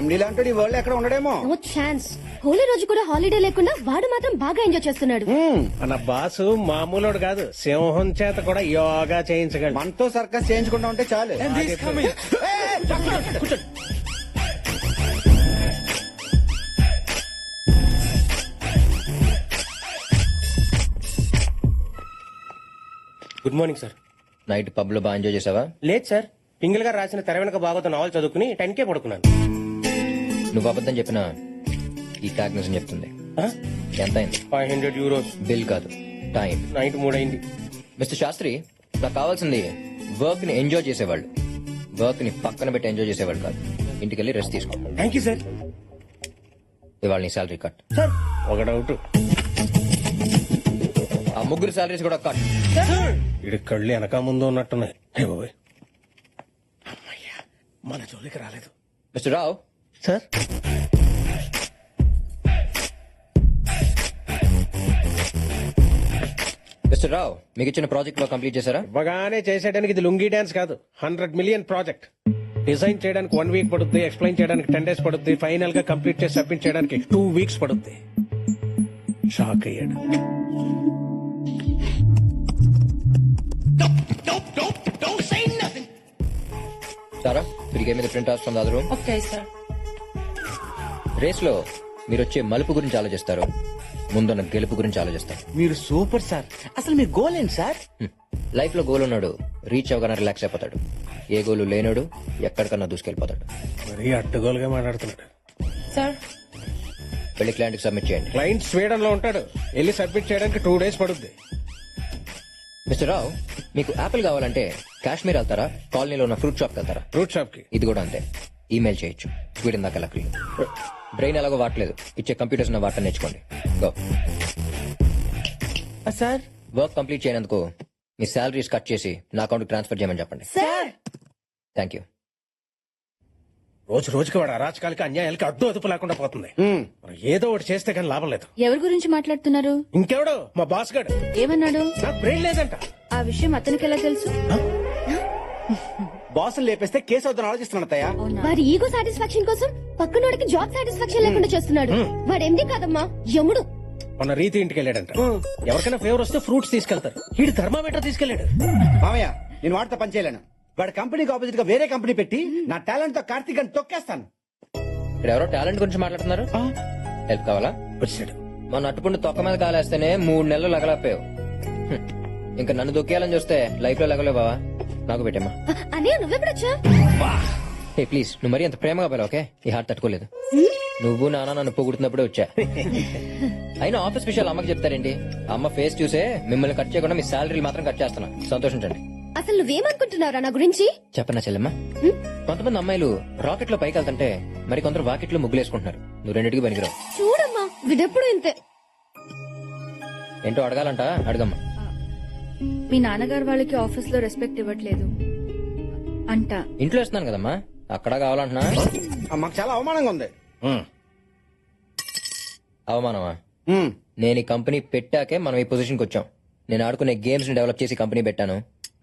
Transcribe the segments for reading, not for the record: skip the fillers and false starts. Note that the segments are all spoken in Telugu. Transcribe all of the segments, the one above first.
ఎండి లాంటి ఈ వరల్డ్ ఎక్కడ ఉండడేమో. No chance. హోలీ రోజు కూడా హాలిడే లేకుండా వాడు మాత్రం బాగా ఎంజాయ్ చేస్తున్నాడు. మన బాసు మామూలుడు కాదు, సింహం చేత కూడా యోగా చేయించగలడు. మనతో సర్కస్ చేయించుకుంటా ఉంటే చాలు. Good morning sir. Night pub లో బాగా ఎంజాయ్ చేసావా? లేదు సార్, పింగిల్ గారు రాసిన తెర వెనక బాగోత నావల్ చదువుకుని 10K పడుకున్నాను. నువ్వు అబద్ధం చెప్పిన ఈ ట్యాగ్ నిజం చెప్తుంది. ఎంత అయింది? 500 euros. బిల్ కాదు, టైం. నైట్ 3 అయింది. మిస్టర్ శాస్త్రి, నాకు కావాల్సింది వర్క్ ని ఎంజాయ్ చేసేవాళ్ళు, వర్క్ ని పక్కన పెట్టి ఎంజాయ్ చేసేవాళ్ళు కాదు. ఇంటికి వెళ్ళి రెస్ట్ తీసుకో. Thank you sir. ఇవాళ నీ శాలరీ కట్. సార్ ఒక డౌట్, ఆ ముగ్గురు శాలరీస్ కూడా కట్. ఇడి కళ్ళు వెనక ముందు ఉన్నట్టున్నాయి. అమ్మయ్యా, మన జోలికి రాలేదు. మిస్టర్ రావు. సార్ మిస్టర్ రావు, మీకు ఇచ్చిన ప్రాజెక్ట్ లో కంప్లీట్ చేశారా? ఇవ్వగానే చేసేయడానికి ఇది లుంగీ డాన్స్ కాదు, 100 million ప్రాజెక్ట్. డిజైన్ చేయడానికి 1 week పడుతుంది, ఎక్స్ప్లెయిన్ చేయడానికి 10 days పడుతుంది, ఫైనల్ గా కంప్లీట్ చేసి సబ్మిట్ చేయడానికి 2 weeks పడుతుంది. షాక్ అయ్యాడు. సారా, తిరిగే మీద print out from the other room. Okay sir. Race లో మీరు వచ్చే మలుపు గురించి ఆలోచిస్తారు, ముందున్న గెలుపు గురించి ఆలోచిస్తారు. మీరు సూపర్ సార్. అసలు మీ గోల్ ఏంటి సార్? లైఫ్ లో గోల్ ఉన్నాడు రీచ్ అవగానే రిలాక్స్ అయిపోతాడు. ఏ గోలు లేనోడు ఎక్కడికన్నా దూసుకెళ్ళిపోతాడు. మరీ అడ్డగోలుగా మాట్లాడుతున్నాడు. సార్ వెళ్ళి క్లయింట్ కి సబ్మిట్ చేయండి. క్లయింట్ స్వీడన్ లో ఉంటాడు, వెళ్ళి సబ్మిట్ చేయడానికి 2 days పడుతుంది. మిస్టర్ రావు, మీకు యాపిల్ కావాలంటే కాశ్మీర్ వెళ్తారా, కాలనీలో ఉన్న ఫ్రూట్ షాప్ వెళ్తారా? ఫ్రూట్ షాప్ కి. ఇది కూడా అంతే, ఈమెయిల్ చేయొచ్చు. స్వీడన్ దాకా లక్లీ. బ్రెయిన్ ఎలాగో వాడలేదు, ఇచ్చే కంప్యూటర్స్ వాటర్ నేర్చుకోండి. గో. సార్ వర్క్ కంప్లీట్ చేయనందుకు మీ శాలరీస్ కట్ చేసి నా అకౌంట్ ట్రాన్స్ఫర్ చేయమని చెప్పండి. Sir thank you. రోజు రోజుకి వాడు అరాచకాలకి అన్యాయాలకి అడ్డు అదుపు లేకుండా పోతుంది. మనం ఏదో ఒకటి చేస్తే కానీ లాభం లేదు. ఎవరి గురించి మాట్లాడుతున్నారు? ఇంకెవడో మా బాస్ గాడు. ఏమన్నాడు? నాకు బ్రెయిన్ లేదంట. ఆ విషయం అతనికి ఎలా తెలుసు? బాసులు లేపేస్తే కేసు అవుతాను ఆలోచిస్తున్నాను అత్తయ్య. వారి ఈగో సాటిస్ఫాక్షన్ కోసం పక్కనోడికి జాబ్ సాటిస్ఫాక్షన్ లేకుండా చేస్తున్నాడు. వాడు ఎండి కాదమ్మా, యముడు. మన రీతి ఇంటికి వెళ్ళాడంట. ఎవరికైనా ఫేవర్ వస్తే ఫ్రూట్స్ తీసుకెళ్తారు, వీడు థర్మామీటర్ తీసుకెళ్లాడు. మామయ్య, నేను వాడితో పని చేయలేను. వాడి కంపెనీకి ఆపోజిట్ గా వేరే కంపెనీ పెట్టి నా టాలెంట్ తో కార్తీక్ అని తొక్కేస్తాను. ఇక్కడ ఎవరో టాలెంట్ గురించి మాట్లాడుతున్నారు. హెల్ప్ కావాలా? వచ్చాడు. మన అట్టుపుండి తొక్క మీద కాలేస్తేనే 3 నెలలు లగలపోయావు. ఇంకా నన్ను దొక్కేయాలని చూస్తే లైఫ్ లో లగలేవు బావా. నాకు పెట్టమ్మా. అనే నువ్వెప్పుడొచ్చా? ఏ ప్లీజ్, నువ్వు మరీ అంత ప్రేమగా పోయావు. ఓకే, ఈ హార్ట్ తట్టుకోలేదు. నువ్వు నాన్న నన్ను పొగుడుతున్నప్పుడే వచ్చా. అయినా ఆఫీస్ విషయాలు అమ్మకి చెప్తారేంటి? అమ్మ ఫేస్ చూసే మిమ్మల్ని కట్ చేయకుండా మీ శాలరీలు మాత్రం కట్ చేస్తున్నా. సంతోషించండి. అసలు నువ్వేమనుకుంటున్నారా నా గురించి? చెప్పనా చెల్లెమ్మా, కొంతమంది అమ్మాయిలు రాకెట్ లో పైకి వెళ్తుంటే మరి కొందరు వాకెట్ లో ముగ్గులేసుకుంటున్నారు. నువ్వు రెండింటికి పనికిరావు. చూడమ్మా, వీడెప్పుడు ఇంతే. ఏంటో అడగాలంట, అడగమ్మా. మీ నాన్నగారు వాళ్ళకి ఆఫీస్ లో రెస్పెక్ట్ ఇవ్వట్లేదు అంట. ఇంట్లో ఇస్తున్నాను కదమ్మా, అక్కడ కావాలంటున్నా. మాకు చాలా అవమానంగా ఉంది. అవమానమా? నేను ఈ కంపెనీ పెట్టాకే మనం ఈ పొజిషన్ కి వచ్చాం. నేను ఆడుకునే గేమ్స్ ని డెవలప్ చేసి కంపెనీ పెట్టాను.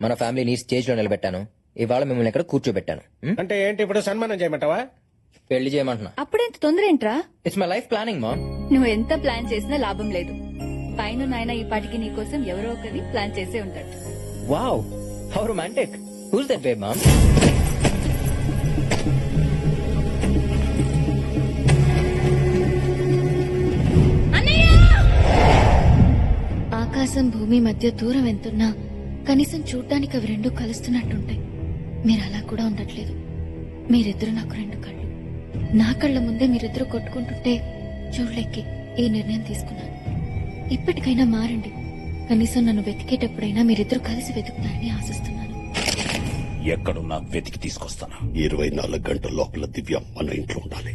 మన ఫ్యామిలీని స్టేజ్ లో నిలబెట్టాను. ఇవాళ మిమ్మల్ని ఎక్కడ కూర్చోబెట్టాను. అంటే ఏంటి ఇప్పుడు సన్మానం చేయమంటావా? పెళ్లి చేయమంటున్నా. అప్పుడెంత తొందర ఏంట్రా? ఇట్స్ మై లైఫ్ ప్లానింగ్ మా. నువ్వు ఎంత ప్లాన్ చేసినా లాభం లేదు. పైన నాయన ఈ పాటికి నీ కోసం ఎవరో ఒకరి ప్లాన్ చేసే ఉంటాడు. Wow, how romantic. Who's that babe ma'am? ఆకాశం భూమి మధ్య దూరం ఎంతున్నా కనీసం చూడ్డానికి అవి రెండు కలుస్తున్నట్టుంటాయి. మీరు అలా కూడా ఉండట్లేదు. మీరిద్దరు నాకు 2 కళ్ళు. నా కళ్ళ ముందే మీరిద్దరు కొట్టుకుంటుంటే చూడలేకే ఈ నిర్ణయం తీసుకున్నాను. ఇప్పటికైనా మారండి. కనీసం నన్ను వెతికేటప్పుడైనా మీరిద్దరు కలిసి వెతుకుతారని ఆశిస్తున్నాను. ఎక్కడున్నా వెతికి తీసుకొస్తాను. 24 గంటల లోపల దివ్య మన ఇంట్లో ఉండాలి.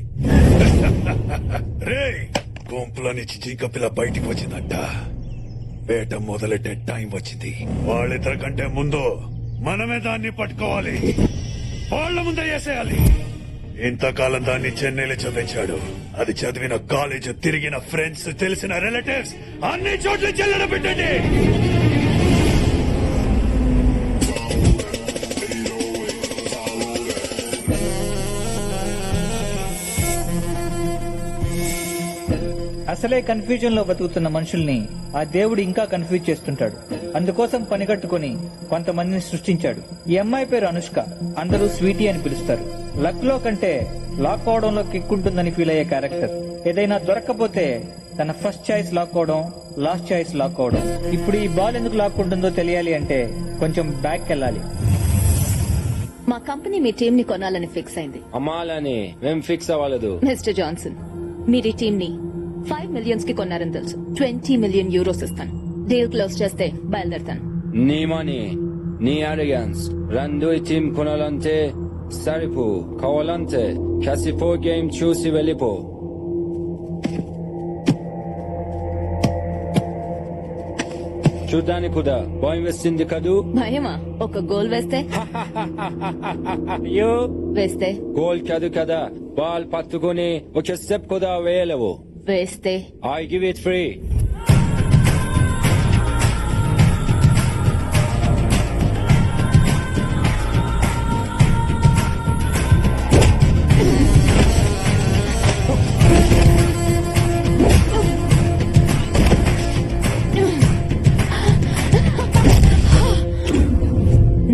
రే, గుంపులో నుంచి జింక పిల్ల బయటికి వచ్చిందంట. వేట మొదలెట్టే టైం వచ్చింది. వాళ్ళిద్దరి కంటే ముందు మనమే దాన్ని పట్టుకోవాలి. వాళ్ళ ముందే వేసేయాలి. ఇంతకాలం దాన్ని చెన్నైలో చదివించాడు. అది చదివిన కాలేజ్, తిరిగిన ఫ్రెండ్స్, తెలిసిన రిలేటివ్స్ అన్ని చోట్ల చెల్లెడ పెట్టండి. అసలే కన్ఫ్యూజన్ లో బతుకుతున్న మనుషుల్ని ఆ దేవుడు ఇంకా కన్ఫ్యూజ్ చేస్తుంటాడు. అందుకోసం పనిగట్టుకుని కొంతమందిని సృష్టించాడు. ఈ అమ్మాయి పేరు అనుష్క, అందరూ స్వీటీ అని పిలుస్తారు. లక్ లో కంటే లాక్ అవడంలో కిక్ ఉంటుందని ఫీల్ అయ్యే క్యారెక్టర్. ఏదైనా దొరక్కపోతే తన ఫస్ట్ చాయిస్ లాక్ అవడం, లాస్ట్ చాయిస్ లాక్ అవడం. ఇప్పుడు ఈ బాల్ ఎందుకు లాక్ ఉంటుందో తెలియాలి అంటే కొంచెం బ్యాక్ వెళ్ళాలి. మా కంపెనీ మీ టీం ని కొనాలని ఫిక్స్ అయింది. అమ్మాలని మేం ఫిక్స్ అవ్వలేదు. మిస్టర్ జాన్సన్, మీరు ఈ టీం ని 5 million కి కొన్నారని తెలుసు. 20 million euros ఇస్తాను. డీల్ క్లోజ్ చేస్తే బయలుదేరతాను. నీ మనీ, నీ అరిగన్స్ రెండు టీం కొనాలంటే సరిపో. కావాలంటే కాసిపో గేమ్ చూసి వెళ్ళిపో. చూడ్డానికి కూడా భయం వేస్తుంది కదూ? భయమా? ఒక గోల్ వేస్తే అయ్యో, వేస్తే గోల్ కాదు కదా, బాల్ పట్టుకుని ఒక స్టెప్ కూడా వేయలేవు. వేస్తే ఐ గివ్ ఇట్ ఫ్రీ.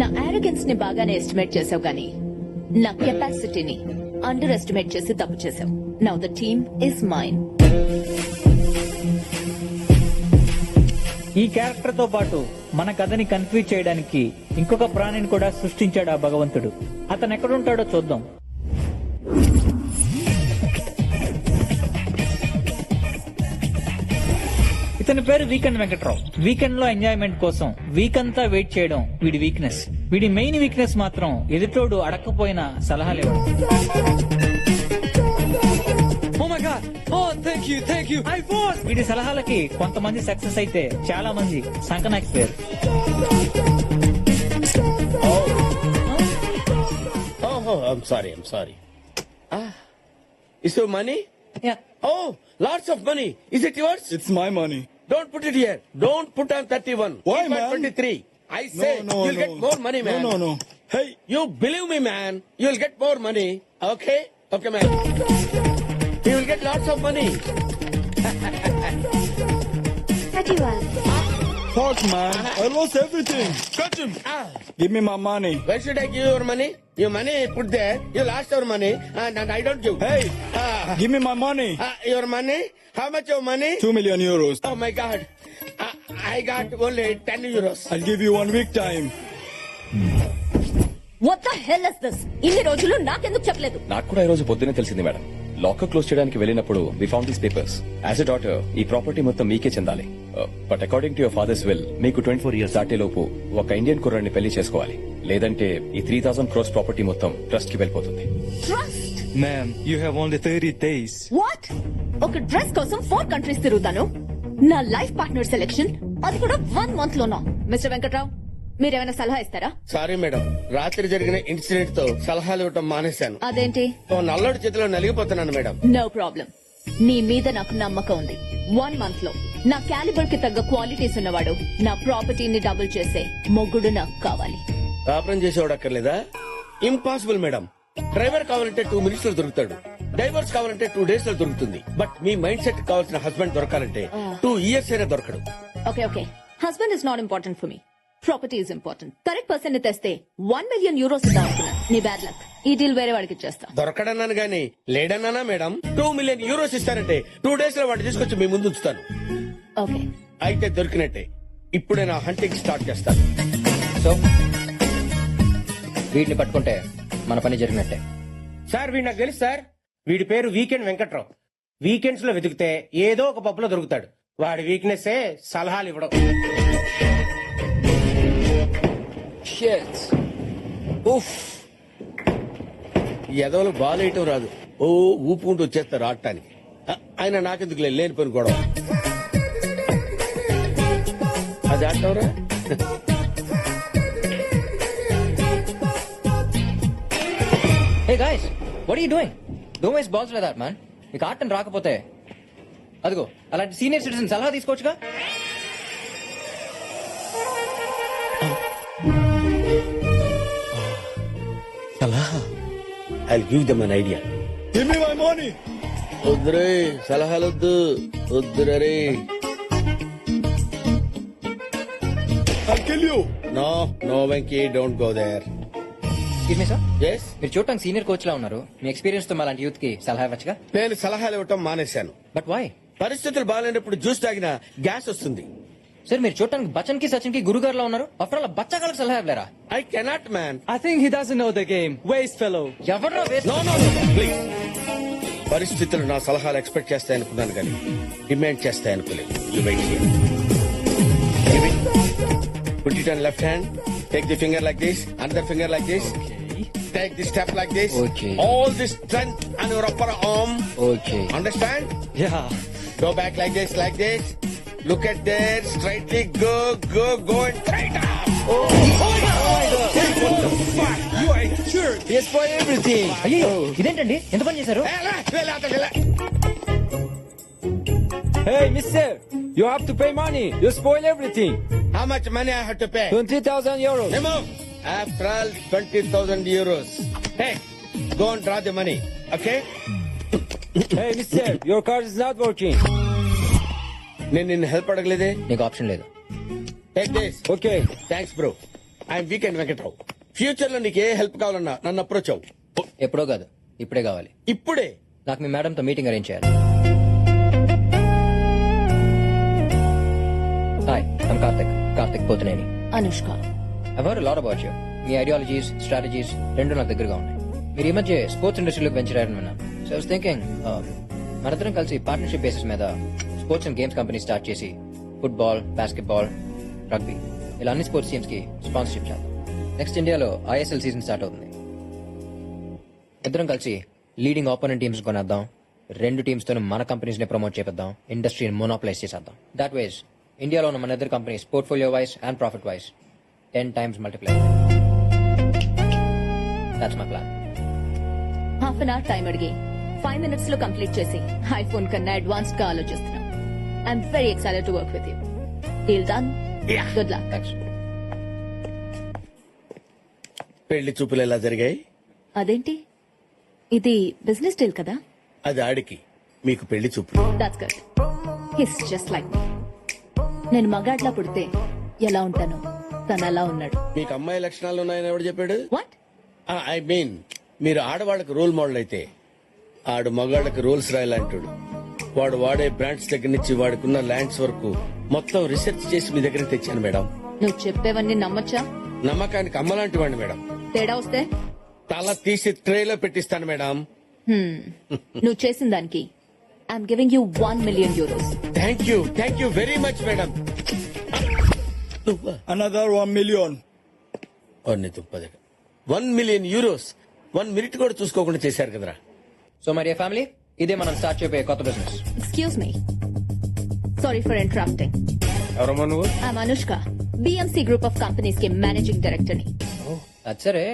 నా ఆరోగెన్స్ ని బాగానే ఎస్టిమేట్ చేసావు గానీ నా కెపాసిటీని అండర్ ఎస్టిమేట్ చేసి తప్పు చేసావు. Now the team is mine. ఈ క్యారెక్టర్ తో పాటు మన కథని కన్ఫ్యూజ్ చేయడానికి ఇంకొక ప్రాణిని కూడా సృష్టించాడు ఆ భగవంతుడు. అతను ఎక్కడుంటాడో చూద్దాం. ఇతని పేరు వీకెండ్ వెంకట్రావు. వీకెండ్ లో ఎంజాయ్మెంట్ కోసం వీక్ అంతా వెయిట్ చేయడం వీడి వీక్నెస్. వీడి మెయిన్ వీక్నెస్ మాత్రం ఎదుటోడు అడక్కపోయిన సలహాలు ఇవ్వడం. వీడి సలహాలకి కొంతమంది సక్సెస్ అయితే చాలా మంది సంకనాకిపోయారు. Oh, I'm sorry. Is your money? Yeah. Oh, lots of money. Is it yours? It's my money. Don't put it here. Don't put on 31. Why, Keep on man? 23. I say you'll get more money, man. No. Hey, You believe me, man. You'll get more money. Okay, man. You will get lots of money. fuck, man. I lost everything. Catch him. Give me my money. Where should I give your money? Your money put there. You lost your money, and I don't give. Hey, Ah. give me my money. Your money? How much your money? 2 million euros. Oh my God. I got only 10 euros. I'll give you 1 week time. What the hell is this? ఇన్ని రోజులు నాకెందుకు చెప్పలేదు? నాకు కూడా ఈ రోజు పొద్దునే తెలిసింది మేడం. లాకర్ క్లోజ్ చేయడానికి వెళ్ళినప్పుడు we found these papers. As a daughter ఈ ప్రాపర్టీ మొత్తం మీకే చెందాలి. But according to your father's will మీకు 24 years దాటేలోపు ఒక ఇండియన్ కుర్రాడిని పెళ్లి చేసుకోవాలి. లేదంటే ఈ 3,000 crores ప్రాపర్టీ మొత్తం ట్రస్ట్ కి వెళ్ళిపోతుంది. Trust? Ma'am, you have only 30 days. What? ఒక డ్రెస్ కోసం 4 countries తిరుగుతాను. నా లైఫ్ పార్ట్నర్ సెలెక్షన్ అది కూడా 1 month లోనా? మిస్టర్ వెంకట్రావు, మీరేమైనా సలహా ఇస్తారా? సారీ మేడం, రాత్రి జరిగిన ఇన్సిడెంట్ తో సలహాలు ఇవ్వటం మానేశాను. అదేంటి? ఓ నల్లడి చేతిలో నలిగిపోతున్నాను మేడం. No problem. నీ మీద నాకు నమ్మకం ఉంది. 1 month లో నా క్యాలిబర్ కి తగ్గ క్వాలిటీస్ ఉన్నవాడు, నా ప్రాపర్టీని డబుల్ చేసే మొగ్గుడు నాకు కావాలి. కాపురం చేసేవాడు అక్కర్లేదా? Impossible madam. డ్రైవర్ కావాలంటే 2 minutes లో దొరుకుతాడు. డైవర్స్ కావాలంటే 2 days లో దొరుకుతుంది. బట్ మీ మైండ్ సెట్ కావాల్సిన హస్బెండ్ దొరకాలంటే 2 years అయినా దొరకడు. Okay, husband is not important for me. Property is important. Correct person ని తెస్తే 1 million euros ఇద్దాం అనుకున్నా. నీ బ్యాడ్ లక్. ఈ డీల్ వేరే వాడికి ఇచ్చేస్తా. దొరకడన్నాను గానీ లేడన్నానా మేడం? 2 million euros ఇస్తారంటే 2 days లో వాడిని తీసుకొచ్చి మీ ముందు ఉంచుతాను. ఓకే, అయితే దొరికినట్టే. ఇప్పుడే నా హంటింగ్ స్టార్ట్ చేస్తాను. సో వీటిని పట్టుకుంటే మన పని జరిగినట్టే. సార్ వీడు నాకు తెలుసు సార్. వీడి పేరు వీకెండ్ వెంకట్రావు. వీకెండ్స్ లో వెతికితే ఏదో ఒక పప్పులో దొరుకుతాడు. వాడి వీక్నెస్ సలహాలు ఇవ్వడం. Shit. Oof. ఈ ఎదవలు బాలేయటం రాదు. ఓ ఊపుకుంటూ వచ్చేస్తారు ఆడటానికి. ఆయన నాకెందుకు లేని పని గొడవ. అది ఆడటంరా. Hey guys, what are you doing? Don't waste balls like that man. నీకు ఆటం రాకపోతే అదిగో అలాంటి సీనియర్ సిటిజన్ సలహా తీసుకోవచ్చుగా. I'll give them an idea. Give me my money. వద్దురే సలహాలొద్దు వద్దురే. I'll kill you. No Venky don't go there. Sir yes, మీరు చూడటానికి సీనియర్ కోచ్ లా ఉన్నారు. మీ ఎక్స్పీరియన్స్ తో అలాంటి యూత్ కి సలహా ఇవ్వచ్చుగా. నేను సలహాలు ఇవ్వటం మానేశాను. But why? పరిస్థితులు బాగాలేనప్పుడు జ్యూస్ తాగినా గ్యాస్ వస్తుంది. సార్ మీరు చూడటానికి బచ్చన్ కి సచిన్ కి గురుగారు లా ఉన్నారు. ఆఫ్టర్ ఆల్ బచ్చగాళ్ళకి సలహా ఇవ్వలేరా? I cannot man. I think he doesn't know the game. Waste fellow. ఎవరు నో ప్లీజ్. పరిస్థితులు నా సలహాలు ఎక్స్పెక్ట్ చేస్తాయనుకున్నాను కానీ demand చేస్తాయనుకోలేదు. You wait here. Give it. Put it on left hand. Take the finger like this. Another finger like this. Take the step like this. Okay. All this strength on your upper arm. Okay. Understand? Yeah. Go back like this, like this. Look at there. Straightly go and straight up. Oh my God. What the fuck? You are a jerk. Yes, for everything. అయ్యో ఇదేంటండి ఎంత పని చేశారు? Hey, mister, you have to pay money. You spoil everything. How much money I have to pay? 20,000 euros. Remove. After all, 20,000 euros. Hey, go and draw the money. Okay? Hey, mister, your card is not working. నేను నిన్ను హెల్ప్ అడగలేదే. నీకు ఆప్షన్ లేదు. Take this. Okay. Thanks bro. I'm weekend Venkatrao. Future లో నీకు ఏ హెల్ప్ కావాలన్నా నన్ను అప్రోచ్ అవ్వు. ఎప్పుడో కాదు ఇప్పుడే కావాలి. ఇప్పుడే. నాకు మీ మేడం తో మీటింగ్ అరేంజ్ చేయాలి. Hi, I'm Karthik Pothuneni. Anushka. I've heard a lot about you. మీ ఐడియాలజీస్ స్ట్రాటజీస్ రెండు నాకు దగ్గరగా ఉన్నాయి. మీరు ఈ మధ్య స్పోర్ట్స్ ఇండస్ట్రీలోకి వెంచర్ అయ్యారని విన్నాను. సో ఐ వాస్ థింకింగ్ మనందరం కలిసి పార్ట్నర్షిప్ బేసిస్ మీద sports and games company start చేసి ఫుట్బాల్, బాస్కెట్బాల్, రగ్బీ ఇలా అన్ని స్పోర్ట్స్ టీమ్స్ కి స్పాన్సర్షిప్ చేద్దాం. నెక్స్ట్ ఇండియాలో ISL సీజన్ స్టార్ట్ అవుతుంది. ఇద్దరం కలిసి లీడింగ్ ఆపోనెంట్ టీమ్స్ కొనేద్దాం. రెండు టీమ్స్ తో మన కంపెనీస్ ని ప్రమోట్ చేద్దాం. ఇండస్ట్రీని మోనోప్లైజ్ చేసేద్దాం. దాట్ వేస్ ఇండియాలో ఉన్న మన ఇద్దరు companies portfolio wise and profit wise 10 times multiply. That's my plan. Half an hour time అడిగి 5 minutes లో కంప్లీట్ చేసి ఐఫోన్ కన్నా అడ్వాన్స్డ్ గా ఆలోచిస్తున్నా. I'm very excited to work with you. Deal done. Good luck. Thanks. పెళ్లి చూపులు ఎలా జరిగాయి? అదేంటి, ఇది బిజినెస్ డీల్ కదా? అది ఆడికి, మీకు పెళ్లి చూపులు. That's good. He's just like me. నేను మగాడ్లా పుడితే ఎలా ఉంటాను, తను అలా ఉన్నాడు. మీకు అమ్మాయి లక్షణాలు ఉన్నాయని ఎవడు చెప్పాడు? వాట్? ఐ మీన్ మీరు ఆడవాళ్ళకి రోల్ మోడల్ అయితే ఆడు మగాళ్ళకి రోల్స్ రాయాలంటాడు. వాడు వాడే బ్రాండ్స్ దగ్గర నుంచి వాడుకున్న ల్యాండ్స్ వరకు మొత్తం రీసెర్చ్ చేసి మీ దగ్గర తెచ్చాను మేడం. నువ్వు చెప్పేవన్నీ నమ్మచ్చా? నమ్మకానికి అమ్మలాంటి వాడిని మేడం. తేడా వస్తే తల తీసి ట్రేలో పెట్టిస్తాను మేడం. నువ్వు చేసిన దానికి I'm giving you 1 million euros. Thank you very much madam. Another 1 million. 1 million euros 1 minute కూడా చూసుకోకుండా చేశారు కదరా. సో మరి ఫ్యామిలీ, ఇదే మనం స్టార్ట్ చేయబోయే కొత్త business. Excuse me, sorry for interrupting. ఎవరమ్మా నువ్వు? I'm Anushka, BMC group of companies కి మేనేజింగ్ డైరెక్టర్ ని. అది సరే,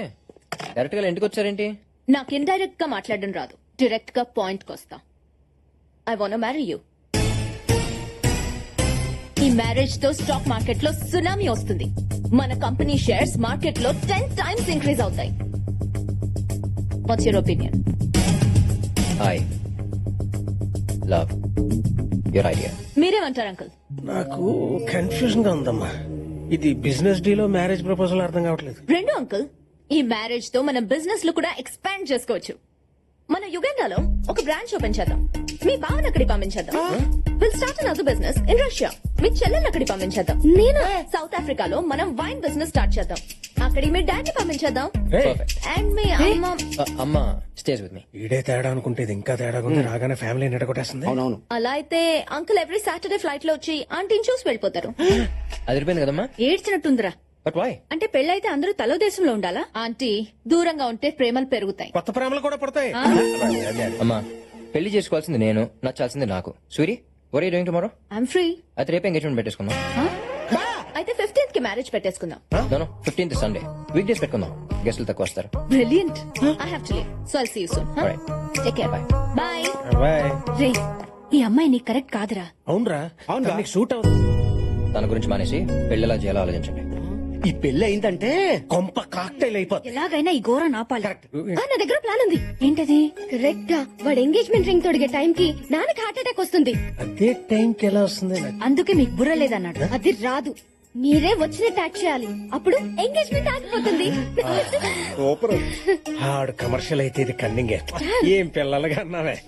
డైరెక్ట్ గా ఇంటికి వచ్చారేంటి? నాకు ఇండైరెక్ట్ గా మాట్లాడడం రాదు, డైరెక్ట్ గా పాయింట్ కి వస్తా. I want marry you. ఈ మ్యారేజ్ తో స్టాక్ మార్కెట్ లో సునామీ వస్తుంది. మన కంపెనీ షేర్స్ మార్కెట్ లో 10 times ఇంక్రీజ్ అవుతాయి. What's your opinion? I love your idea. మీరేమంటారు అంకుల్? నాకు కన్ఫ్యూజన్ గా ఉందమ్మా. ఇది బిజినెస్ డీలో మ్యారేజ్ ప్రపోజల్ అర్థం కావట్లేదు. రెండు అంకుల్, ఈ మ్యారేజ్ తో మనం బిజినెస్ లో కూడా ఎక్స్పాండ్ చేసుకోవచ్చు. మన యుగండాలో ఒక బ్రాంచ్ ఓపెన్ చేద్దాం. మీ బావన్ అక్కడికి పంపించేద్దాం. Will start another business in Russia. మీ చెల్లెల్ని అక్కడికి పంపించేద్దాం. నేను సౌత్ ఆఫ్రికాలో మనం వైన్ బిజినెస్ స్టార్ట్ చేద్దాం. అక్కడికి మీ డాడీ పంపించేద్దాం. అండ్ మీ అమ్మ స్టేజ్ విత్ మీ. ఈడే తేడా అనుకుంటే ఇది ఇంకా తేడా ఉంది. రాగానే ఫ్యామిలీ నెడగొట్టేస్తుంది. అవునవును. అలా అయితే అంకుల్ ఎవ్రీ సాటర్డే ఫ్లైట్ లో వచ్చి ఆంటీని చూసి వెళ్ళిపోతారు. అదిరిపోయింది కదమ్మా. ఏడ్చినట్టుందిరా. But why? అంటే పెళ్ళైతే అందరూ తలో దేశంలో ఉండాలా? ఆంటీ, దూరంగా ఉంటే ప్రేమలు పెరుగుతాయి. కొత్త ప్రేమలు కూడా పడతాయి. అమ్మా, పెళ్లి చేసుకోవాల్సింది నేను, నచ్చాల్సింది నాకు. Suri, were you doing tomorrow? I'm free. అయితే రేపు ఎంగేజ్మెంట్ పెట్టేసుకుందాం. అయితే 15th కి మ్యారేజ్ పెట్టేసుకుందాం. No 15th Sunday. Week days పెట్టుకుందాం, గెస్టులు తక్కువ వస్తారు. Brilliant. I have to leave, so I'll see you soon. Alright. Take care. Bye. Bye. రే, ఈ అమ్మాయి నీకు కరెక్ట్ కాదురా. అవునరా, అవును, నీకు సూట్ అవుతుంది. తన గురించి మానేసి పెళ్లి ఎలా చేయాలో ఆలోచించండి. ఈ పెళ్లి అయిందంటే కొంప కాక్టైల్ అయిపోతుంది. ఎలాగైనా ఈ ఘోర నాపాలి. నా దగ్గర ప్లాన్ ఉంది. ఏంటది? కరెక్ట్ గా వాడు ఎంగేజ్మెంట్ రింగ్ తొడిగే టైం కి నాన్నకి హార్ట్ అటాక్ వస్తుంది. అదే టైంకి ఎలా వస్తుంది? అందుకే మీకు బుర్ర లేదన్నాడు. అది రాదు, మీరే వచ్చినట్టు యాక్ట్ చేయాలి. అప్పుడు ఎంగేజ్మెంట్ ఆగిపోతుంది. ఆడు కమర్షియల్ అయితే ఇది కన్నింగే. ఏం పిల్లలుగా అన్నావే.